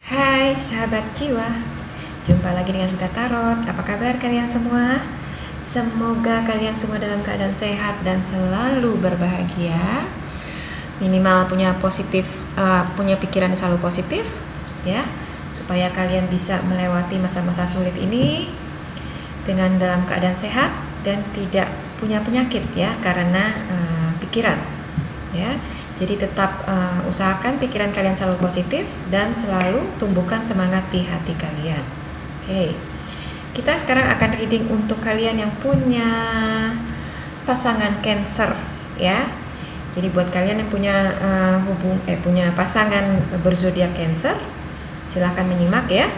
Hai sahabat jiwa, jumpa lagi dengan Rita Tarot. Apa kabar kalian semua? Semoga kalian semua dalam keadaan sehat dan selalu berbahagia. Minimal punya pikiran yang selalu positif, ya, supaya kalian bisa melewati masa-masa sulit ini dengan dalam keadaan sehat dan tidak punya penyakit, ya, karena pikiran, ya. Jadi tetap usahakan pikiran kalian selalu positif dan selalu tumbuhkan semangat di hati kalian. Oke, kita sekarang akan reading untuk kalian yang punya pasangan Cancer, ya. Jadi buat kalian yang punya punya pasangan berzodiak Cancer, silahkan menyimak ya.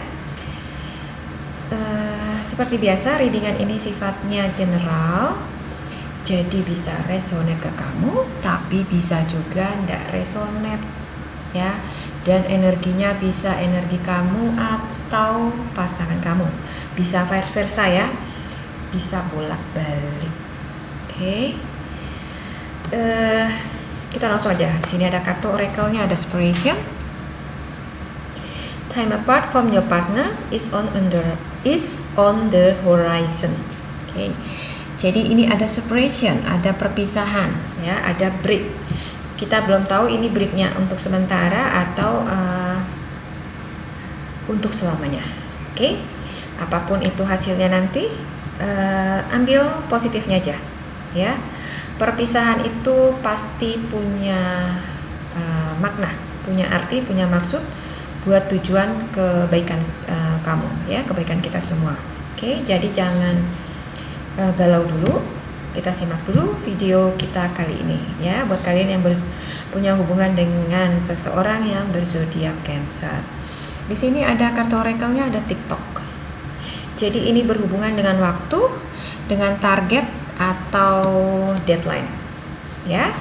Seperti biasa, readingan ini sifatnya general. Jadi bisa resonate ke kamu, tapi bisa juga tidak resonate, ya. Dan energinya bisa energi kamu atau pasangan kamu, bisa vice versa, ya, bisa bolak-balik. Oke. Kita langsung aja. Di sini ada kartu oracle-nya, ada separation. Time apart from your partner is on the horizon. Oke. Jadi ini ada separation, ada perpisahan, ya, ada break. Kita belum tahu ini breaknya untuk sementara atau untuk selamanya. Oke, apapun itu hasilnya nanti, ambil positifnya aja, ya. Perpisahan itu pasti punya makna, punya arti, punya maksud buat tujuan kebaikan kamu, ya, kebaikan kita semua. Oke, jadi jangan galau dulu, kita simak dulu video kita kali ini, ya, buat kalian yang punya hubungan dengan seseorang yang berzodiak Cancer. Di sini ada kartu oracle-nya, ada TikTok. Jadi ini berhubungan dengan waktu, dengan target atau deadline, ya.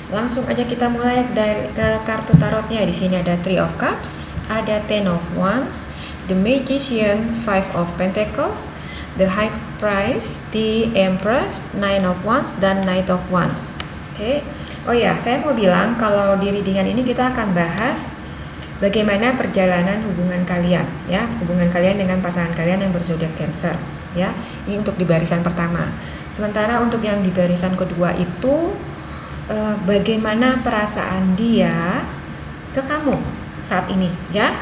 Langsung aja kita mulai dari ke kartu tarotnya. Di sini ada Three of Cups, ada Ten of Wands, The Magician, Five of Pentacles, The High Priest, The Empress, Nine of Wands, dan Knight of Wands. Oke. Oh ya, saya mau bilang kalau di readingan ini kita akan bahas bagaimana perjalanan hubungan kalian, ya, hubungan kalian dengan pasangan kalian yang berzodiak Cancer, ya. Ini untuk di barisan pertama. Sementara untuk yang di barisan kedua itu bagaimana perasaan dia ke kamu saat ini, ya.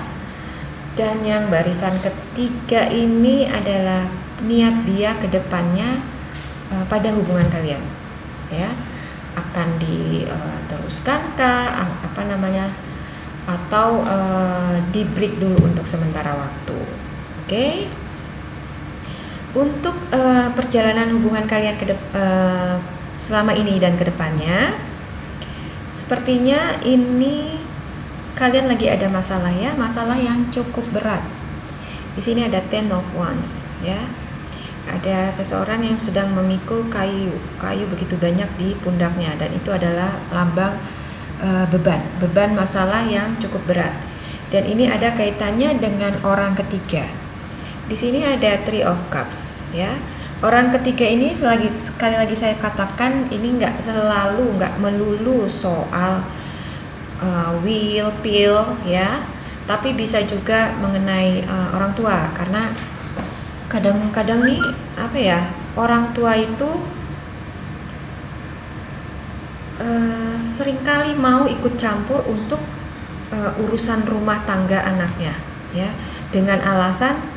Dan yang barisan ketiga ini adalah niat dia ke depannya pada hubungan kalian, ya, akan diteruskankah, atau di break dulu untuk sementara waktu. Oke. Untuk perjalanan hubungan kalian selama ini dan kedepannya, sepertinya ini kalian lagi ada masalah, ya, masalah yang cukup berat. Di sini ada Ten of Wands, ya. Ada seseorang yang sedang memikul kayu begitu banyak di pundaknya, dan itu adalah lambang beban masalah yang cukup berat. Dan ini ada kaitannya dengan orang ketiga. Di sini ada Three of Cups, ya. Orang ketiga ini sekali lagi saya katakan, ini nggak melulu soal will, pill, ya, tapi bisa juga mengenai orang tua, karena kadang-kadang nih, orang tua itu seringkali mau ikut campur untuk urusan rumah tangga anaknya, ya, dengan alasan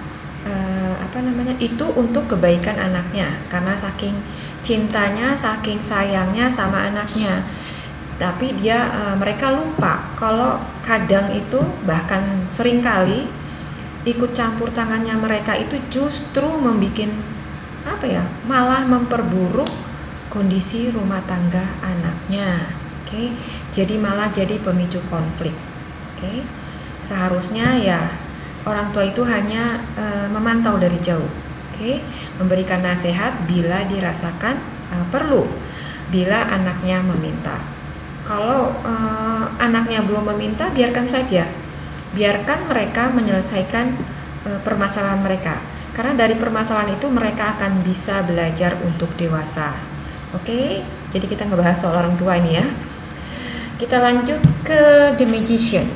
itu untuk kebaikan anaknya, karena saking cintanya, saking sayangnya sama anaknya. Tapi mereka lupa kalau kadang itu, bahkan seringkali ikut campur tangannya mereka itu justru malah memperburuk kondisi rumah tangga anaknya. Oke. Jadi malah jadi pemicu konflik. Oke. Seharusnya, ya, orang tua itu hanya memantau dari jauh. Oke. Memberikan nasihat bila dirasakan perlu, bila anaknya meminta. Kalau anaknya belum meminta, biarkan saja. Biarkan mereka menyelesaikan permasalahan mereka. Karena dari permasalahan itu mereka akan bisa belajar untuk dewasa. Oke, jadi kita ngebahas soal orang tua ini, ya. Kita lanjut ke The Magician.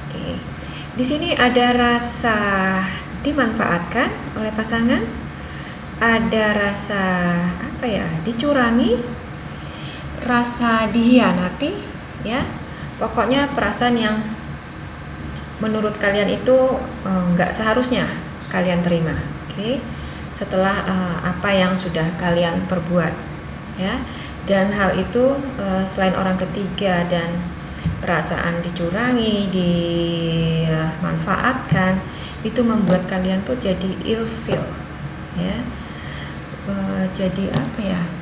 Oke. Di sini ada rasa dimanfaatkan oleh pasangan, ada rasa dicurangi, rasa dihianati, ya. Pokoknya perasaan yang menurut kalian itu nggak seharusnya kalian terima, oke? Setelah apa yang sudah kalian perbuat, ya. Dan hal itu selain orang ketiga dan perasaan dicurangi, dimanfaatkan, itu membuat kalian tuh jadi ilfeel, ya. Jadi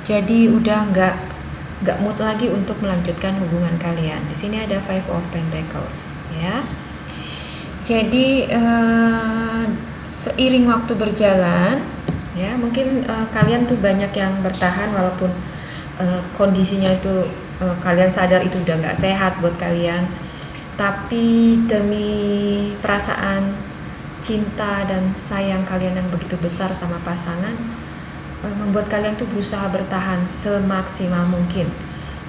Jadi udah nggak mood lagi untuk melanjutkan hubungan kalian. Di sini ada Five of Pentacles, ya. Jadi seiring waktu berjalan, ya, mungkin kalian tuh banyak yang bertahan walaupun kondisinya itu kalian sadar itu udah nggak sehat buat kalian, tapi demi perasaan cinta dan sayang kalian yang begitu besar sama pasangan, membuat kalian tuh berusaha bertahan semaksimal mungkin,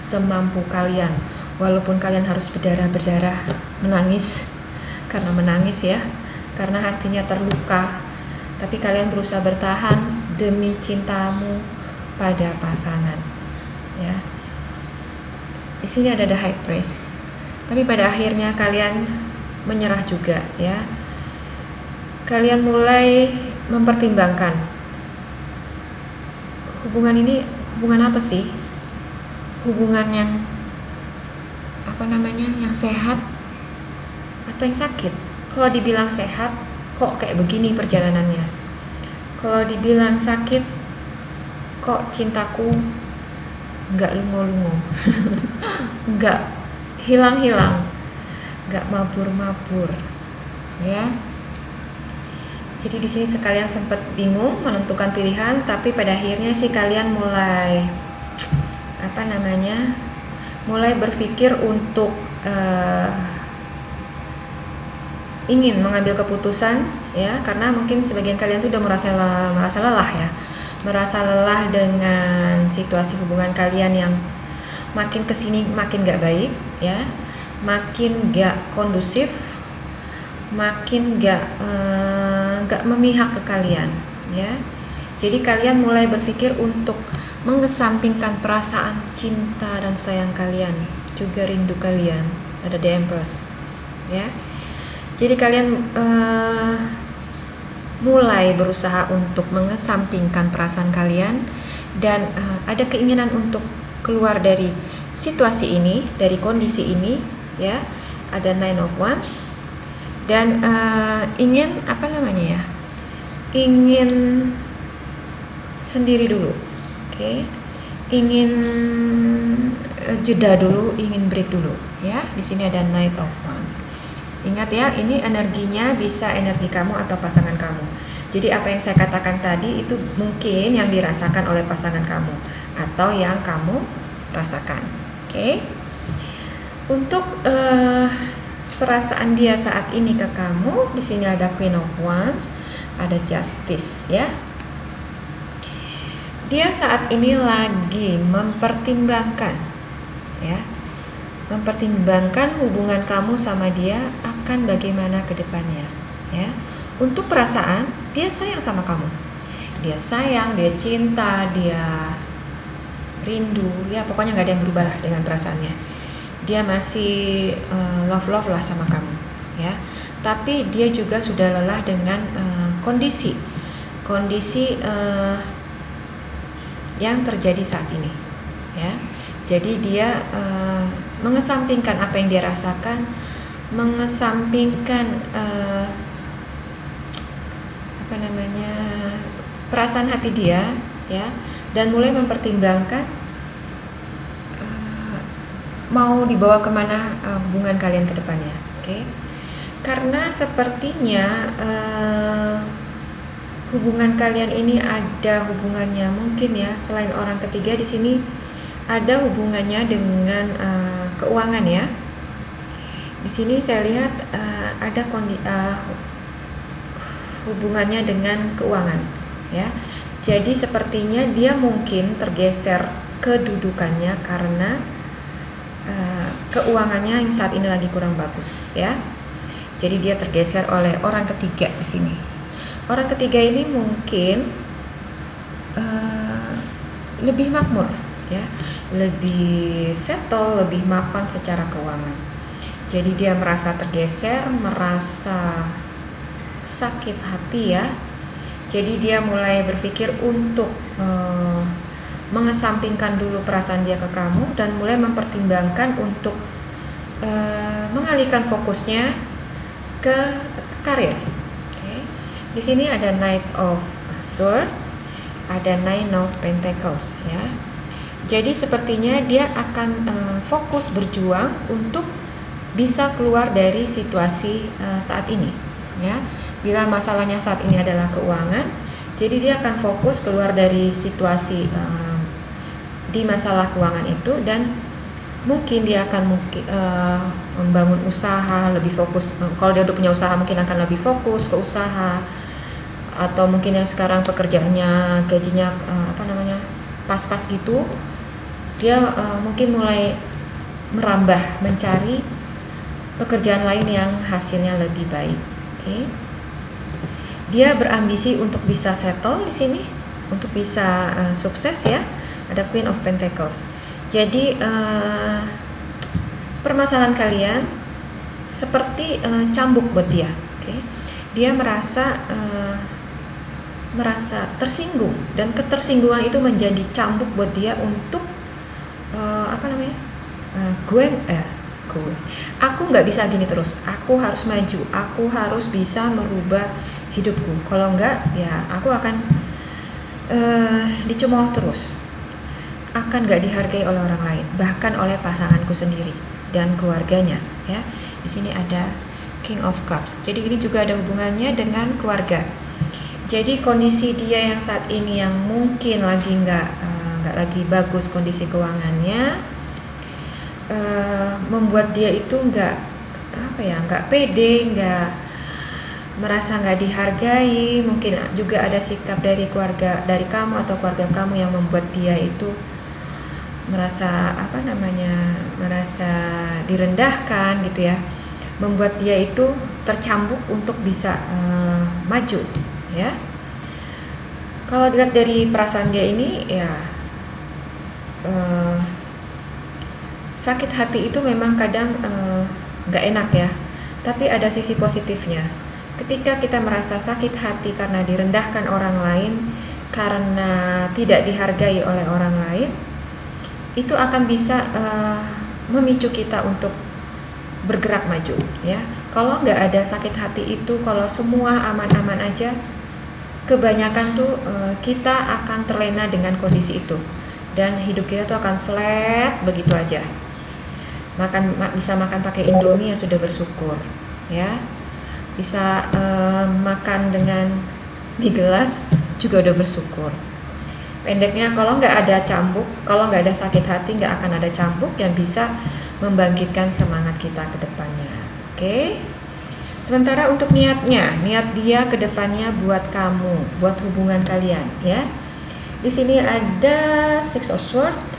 semampu kalian, walaupun kalian harus berdarah-berdarah, menangis ya, karena hatinya terluka, tapi kalian berusaha bertahan demi cintamu pada pasangan, ya. Di sini ada The High Priest, tapi pada akhirnya kalian menyerah juga, ya. Kalian mulai mempertimbangkan hubungan ini hubungan apa sih? Hubungan yang yang sehat atau yang sakit? Kalau dibilang sehat, kok kayak begini perjalanannya? Kalau dibilang sakit, kok cintaku nggak lungo-lungo, nggak hilang-hilang, nggak mabur-mabur, ya. Jadi di sini sekalian sempat bingung menentukan pilihan, tapi pada akhirnya sih kalian mulai mulai berpikir untuk ingin mengambil keputusan, ya, karena mungkin sebagian kalian tuh udah merasa lelah, ya, merasa lelah dengan situasi hubungan kalian yang makin kesini makin gak baik, ya, makin gak kondusif, makin gak memihak ke kalian, ya. Jadi kalian mulai berpikir untuk mengesampingkan perasaan cinta dan sayang kalian, juga rindu kalian. Ada The Empress, ya. Jadi kalian mulai berusaha untuk mengesampingkan perasaan kalian dan ada keinginan untuk keluar dari situasi ini, dari kondisi ini, ya. Ada Nine of Wands dan ingin ingin sendiri dulu, oke? Ingin jeda dulu, ingin break dulu, ya. Di sini ada Knight of Wands. Ingat, ya, ini energinya bisa energi kamu atau pasangan kamu. Jadi apa yang saya katakan tadi itu mungkin yang dirasakan oleh pasangan kamu atau yang kamu rasakan, oke? Untuk perasaan dia saat ini ke kamu, di sini ada Queen of Wands, ada Justice, ya. Dia saat ini lagi mempertimbangkan, ya, mempertimbangkan hubungan kamu sama dia akan bagaimana ke depannya, ya. Untuk perasaan, dia sayang sama kamu, dia sayang, dia cinta, dia rindu, ya, pokoknya nggak ada yang berubah lah dengan perasaannya. Dia masih love lah sama kamu, ya. Tapi dia juga sudah lelah dengan kondisi yang terjadi saat ini, ya. Jadi dia mengesampingkan apa yang dia rasakan, mengesampingkan perasaan hati dia, ya, dan mulai mempertimbangkan mau dibawa kemana hubungan kalian ke depannya, oke? Karena sepertinya hubungan kalian ini ada hubungannya mungkin, ya, selain orang ketiga di sini ada hubungannya dengan keuangan, ya. Di sini saya lihat ada hubungannya dengan keuangan, ya. Jadi sepertinya dia mungkin tergeser kedudukannya karena keuangannya yang saat ini lagi kurang bagus, ya. Jadi dia tergeser oleh orang ketiga di sini. Orang ketiga ini mungkin lebih makmur, ya, lebih settle, lebih mapan secara keuangan. Jadi dia merasa tergeser, merasa sakit hati, ya. Jadi dia mulai berpikir untuk mengesampingkan dulu perasaan dia ke kamu dan mulai mempertimbangkan untuk mengalihkan fokusnya ke karir. Okay. Di sini ada Knight of Swords, ada Nine of Pentacles, ya. Jadi sepertinya dia akan fokus berjuang untuk bisa keluar dari situasi saat ini, ya. Bila masalahnya saat ini adalah keuangan, jadi dia akan fokus keluar dari situasi di masalah keuangan itu, dan mungkin dia akan membangun usaha lebih fokus. Kalau dia udah punya usaha mungkin akan lebih fokus ke usaha, atau mungkin yang sekarang pekerjaannya gajinya pas-pas gitu, dia mungkin mulai merambah mencari pekerjaan lain yang hasilnya lebih baik. Okay. Dia berambisi untuk bisa settle di sini, untuk bisa sukses, ya. Ada Queen of Pentacles. Jadi permasalahan kalian seperti cambuk buat dia. Okay. Dia merasa tersinggung, dan ketersinggungan itu menjadi cambuk buat dia untuk aku nggak bisa gini terus, aku harus maju, aku harus bisa merubah hidupku, kalau nggak ya aku akan dicemooh terus, akan nggak dihargai oleh orang lain, bahkan oleh pasanganku sendiri dan keluarganya, ya. Di sini ada King of Cups, jadi ini juga ada hubungannya dengan keluarga. Jadi kondisi dia yang saat ini yang mungkin lagi nggak lagi bagus kondisi keuangannya, membuat dia itu nggak pede, nggak merasa nggak dihargai. Mungkin juga ada sikap dari kamu atau keluarga kamu yang membuat dia itu merasa merasa direndahkan gitu, ya, membuat dia itu tercambuk untuk bisa maju, ya. Kalau dilihat dari perasaan dia ini, ya, sakit hati itu memang kadang nggak enak, ya, tapi ada sisi positifnya. Ketika kita merasa sakit hati karena direndahkan orang lain, karena tidak dihargai oleh orang lain, itu akan bisa memicu kita untuk bergerak maju, ya. Kalau nggak ada sakit hati itu, kalau semua aman-aman aja, kebanyakan tuh kita akan terlena dengan kondisi itu, dan hidup kita tuh akan flat begitu aja. Bisa makan pakai Indomie ya sudah bersyukur, ya. Bisa makan dengan mie gelas juga udah bersyukur. Pendeknya, kalau nggak ada cambuk, kalau nggak ada sakit hati, nggak akan ada cambuk yang bisa membangkitkan semangat kita ke depannya. Oke. Sementara untuk niat dia ke depannya buat kamu, buat hubungan kalian, ya. Di sini ada Six of Swords,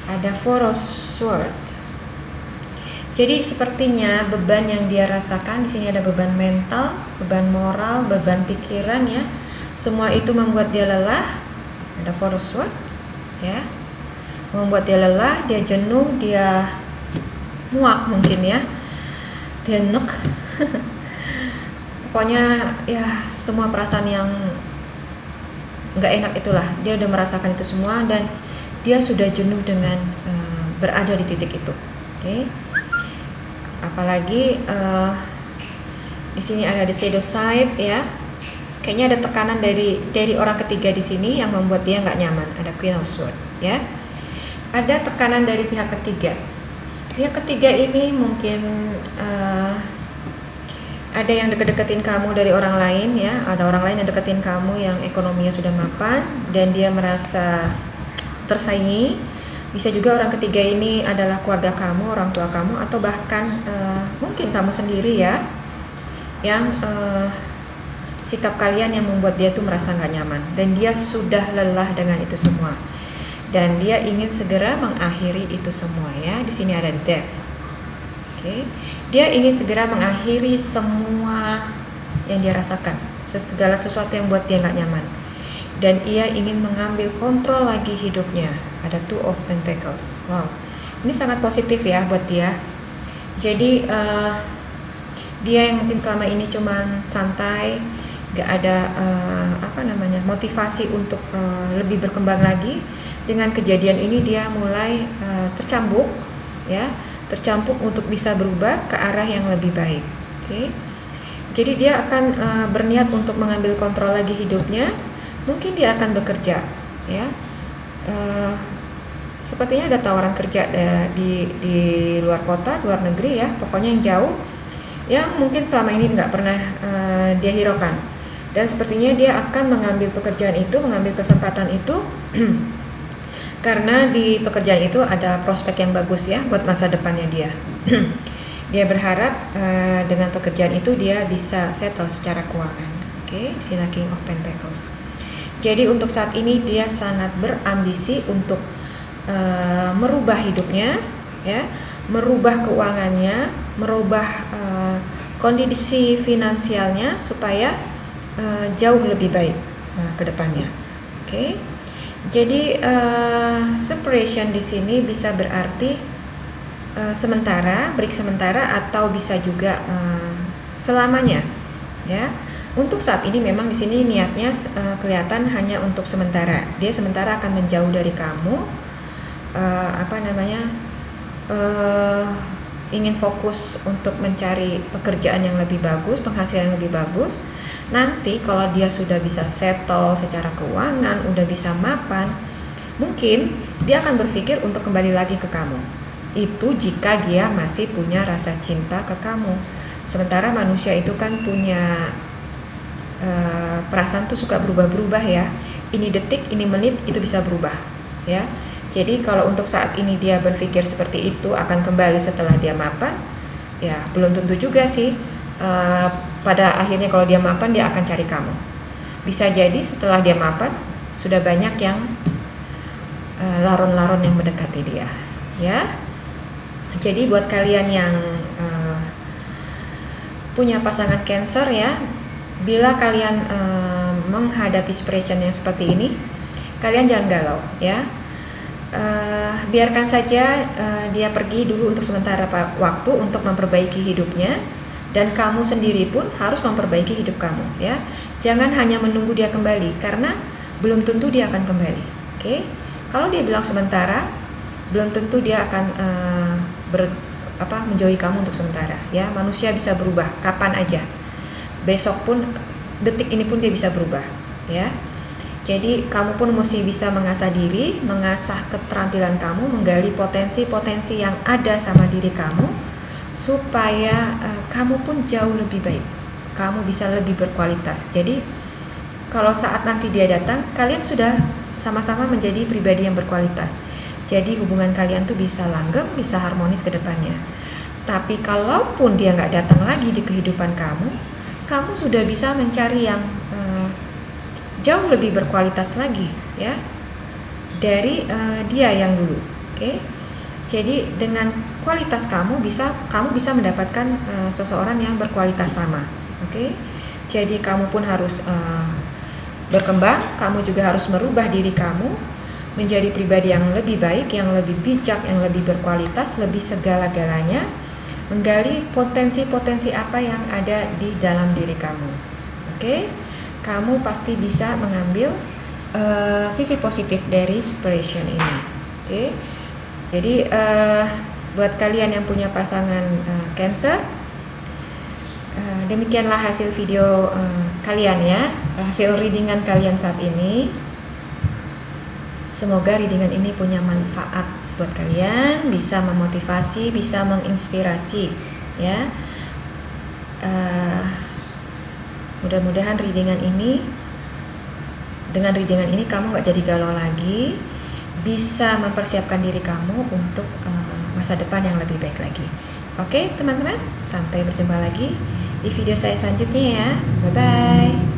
ada Four of Swords. Jadi sepertinya beban yang dia rasakan di sini ada beban mental, beban moral, beban pikiran, ya. Semua itu membuat dia lelah. Ada Four of Swords, ya. Membuat dia lelah, dia jenuh, dia muak mungkin, ya. Dia nek. Pokoknya ya semua perasaan yang nggak enak itulah, dia udah merasakan itu semua, dan dia sudah jenuh dengan berada di titik itu. Oke. Apalagi di sini ada the shadow side, ya. Kayaknya ada tekanan dari orang ketiga di sini yang membuat dia nggak nyaman. Ada Queen of Swords, ya. Ada tekanan dari pihak ketiga. Pihak ketiga ini mungkin ada yang deket-deketin kamu dari orang lain, ya. Ada orang lain yang deketin kamu yang ekonominya sudah mapan dan dia merasa tersaingi. Bisa juga orang ketiga ini adalah keluarga kamu, orang tua kamu, atau bahkan mungkin kamu sendiri, ya, yang sikap kalian yang membuat dia tuh merasa nggak nyaman, dan dia sudah lelah dengan itu semua, dan dia ingin segera mengakhiri itu semua, ya. Di sini ada Death. Oke. Dia ingin segera mengakhiri semua yang dia rasakan, segala sesuatu yang buat dia nggak nyaman, dan ia ingin mengambil kontrol lagi hidupnya. Ada Two of Pentacles. Wow, ini sangat positif ya buat dia. Jadi dia yang mungkin selama ini cuman santai, gak ada motivasi untuk lebih berkembang lagi. Dengan kejadian ini dia mulai tercambuk untuk bisa berubah ke arah yang lebih baik. Oke. Jadi dia akan berniat untuk mengambil kontrol lagi hidupnya. Mungkin dia akan bekerja, ya. Sepertinya ada tawaran kerja di luar kota, luar negeri ya, pokoknya yang jauh, yang mungkin selama ini nggak pernah dia hiraukan. Dan sepertinya dia akan mengambil pekerjaan itu, mengambil kesempatan itu, karena di pekerjaan itu ada prospek yang bagus ya buat masa depannya dia. Dia berharap dengan pekerjaan itu dia bisa settle secara keuangan. Oke, sila King of Pentacles. Jadi untuk saat ini dia sangat berambisi untuk merubah hidupnya, ya, merubah keuangannya, merubah kondisi finansialnya supaya jauh lebih baik ke depannya. Oke. Jadi separation di sini bisa berarti break sementara, atau bisa juga selamanya, ya. Untuk saat ini memang di sini niatnya kelihatan hanya untuk sementara. Dia sementara akan menjauh dari kamu. Ingin fokus untuk mencari pekerjaan yang lebih bagus, penghasilan yang lebih bagus. Nanti kalau dia sudah bisa settle secara keuangan, udah bisa mapan, mungkin dia akan berpikir untuk kembali lagi ke kamu. Itu jika dia masih punya rasa cinta ke kamu. Sementara manusia itu kan punya perasaan tuh suka berubah-berubah ya. Ini detik, ini menit itu bisa berubah, ya. Jadi kalau untuk saat ini dia berpikir seperti itu akan kembali setelah dia mapan, ya belum tentu juga sih. Pada akhirnya kalau dia mapan dia akan cari kamu. Bisa jadi setelah dia mapan sudah banyak yang laron-laron yang mendekati dia, ya. Jadi buat kalian yang punya pasangan Cancer ya, bila kalian menghadapi separation yang seperti ini, kalian jangan galau ya. Biarkan saja dia pergi dulu untuk sementara waktu untuk memperbaiki hidupnya, dan kamu sendiri pun harus memperbaiki hidup kamu ya. Jangan hanya menunggu dia kembali, karena belum tentu dia akan kembali. Oke. Kalau dia bilang sementara, belum tentu dia akan menjauhi kamu untuk sementara ya. Manusia bisa berubah kapan aja. Besok pun, detik ini pun dia bisa berubah ya. Jadi kamu pun mesti bisa mengasah diri, mengasah keterampilan kamu, menggali potensi-potensi yang ada sama diri kamu, supaya kamu pun jauh lebih baik. Kamu bisa lebih berkualitas. Jadi kalau saat nanti dia datang, kalian sudah sama-sama menjadi pribadi yang berkualitas. Jadi hubungan kalian tuh bisa langgeng, bisa harmonis ke depannya. Tapi kalaupun dia nggak datang lagi di kehidupan kamu, kamu sudah bisa mencari yang jauh lebih berkualitas lagi ya dari dia yang dulu. Oke. Jadi dengan kualitas kamu bisa mendapatkan seseorang yang berkualitas sama. Oke. Jadi kamu pun harus berkembang, kamu juga harus merubah diri kamu menjadi pribadi yang lebih baik, yang lebih bijak, yang lebih berkualitas, lebih segala-galanya, menggali potensi-potensi apa yang ada di dalam diri kamu. Oke. Kamu pasti bisa mengambil sisi positif dari separation ini. Oke. Jadi buat kalian yang punya pasangan Cancer, demikianlah hasil video kalian ya, hasil readingan kalian saat ini. Semoga readingan ini punya manfaat buat kalian, bisa memotivasi, bisa menginspirasi ya. Mudah-mudahan dengan readingan ini kamu gak jadi galau lagi, bisa mempersiapkan diri kamu untuk masa depan yang lebih baik lagi. Oke teman-teman, sampai berjumpa lagi di video saya selanjutnya ya. Bye-bye.